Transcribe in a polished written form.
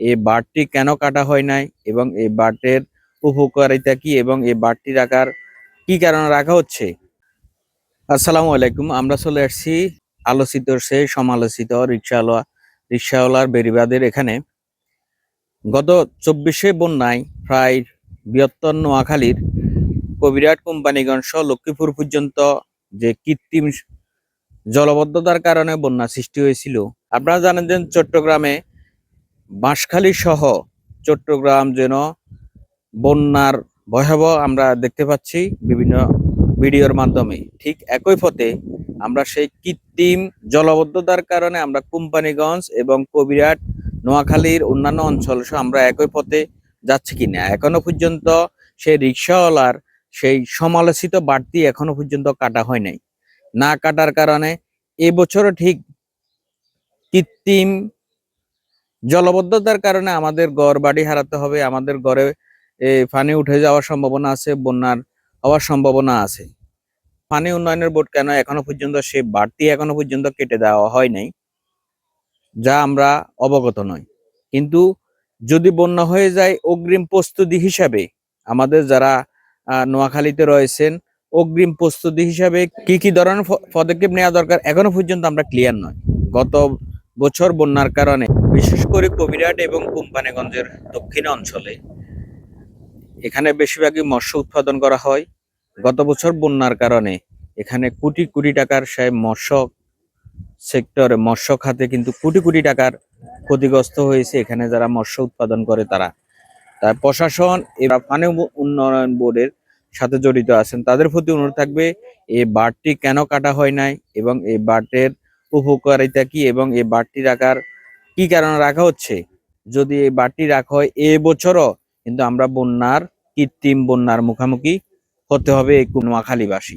এই বাঁধটি কেন কাটা হয় নাই এবং এই বাঁধের উপকারিতা কি এবং এই বাঁধটি রাখার কি কারণে রাখা হচ্ছে। আসসালামু আলাইকুম। আমরা চলে আসছি আলোচিত সেই সমালোচিত রিক্সাওয়ালার বেড়িবাঁধের এখানে। গত 24শে বন্যায় প্রায় বৃহত্তর নোয়াখালীর কবিরাট কোম্পানিগঞ্জ সহ লক্ষ্মীপুর পর্যন্ত যে কৃত্রিম জলবদ্ধতার কারণে বন্যা সৃষ্টি হয়েছিল। আপনারা জানেন যে চট্টগ্রামে বাঁশখালী সহ চট্টগ্রাম যেন বন্যার ভয়াবহ আমরা দেখতে পাচ্ছি বিভিন্ন ভিডিওর মাধ্যমে। ঠিক একই পথে আমরা সেই কৃত্রিম জলবদ্ধতার কারণে আমরা কোম্পানিগঞ্জ এবং কবিরাট নোয়াখালীর অন্যান্য অঞ্চল সহ আমরা একই পথে যাচ্ছি কিনা এখনো পর্যন্ত সেই রিক্সাওয়ালার সেই সমালোচিত বাড়তি এখনো পর্যন্ত কাটা হয় নাই। না কাটার কারণে এবছরও ঠিক কৃত্রিম জলবদ্ধতার কারণে আমাদের ঘর বাড়ি হারাতে হবে, আমাদের ঘরে পানি উঠে যাওয়ার সম্ভাবনা আছে, বন্যার হওয়ার সম্ভাবনা আছে। পানি উন্নয়নের বোর্ড কেন এখনো পর্যন্ত সে বাড়তি এখনো পর্যন্ত কেটে দেওয়া হয় নাই, যা আমরা অবগত নই। কিন্তু যদি বন্যা হয়ে যায়, অগ্রিম প্রস্তুতি হিসাবে আমাদের যারা নোয়াখালীতে রয়েছেন, অগ্রিম প্রস্তুতি হিসাবে কি কি ধরনের পদক্ষেপ নেওয়া দরকার এখনো পর্যন্ত আমরা ক্লিয়ার নয়। গত বছর বন্যার কারণে বিশেষ করে কবিরাট এবং কোম্পানিগঞ্জের দক্ষিণ অঞ্চলে এখানে বেশিরভাগই মৎস্য উৎপাদন করা হয়। গত বছর বন্যার কারণে এখানে কোটি কোটি টাকার মৎস্য সেক্টরে মৎস্য খাতে কিন্তু কোটি কোটি টাকার ক্ষতিগ্রস্ত হয়েছে এখানে যারা মৎস্য উৎপাদন করে তারা। তাই প্রশাসন এবার পানি উন্নয়ন বোর্ডের সাথে জড়িত আছেন, তাদের প্রতি অনুরোধ থাকবে এই বাঁধটি কেন কাটা হয় নাই এবং এই বাঁধের উপকারিতা কি এবং এই বাঁধটি রাখার কি কারণে রাখা হচ্ছে। যদি এই বাঁধটি রাখা হয় এবছরও কিন্তু আমরা কৃত্রিম বন্যার মুখোমুখি হতে হবে এই নোয়াখালীবাসী।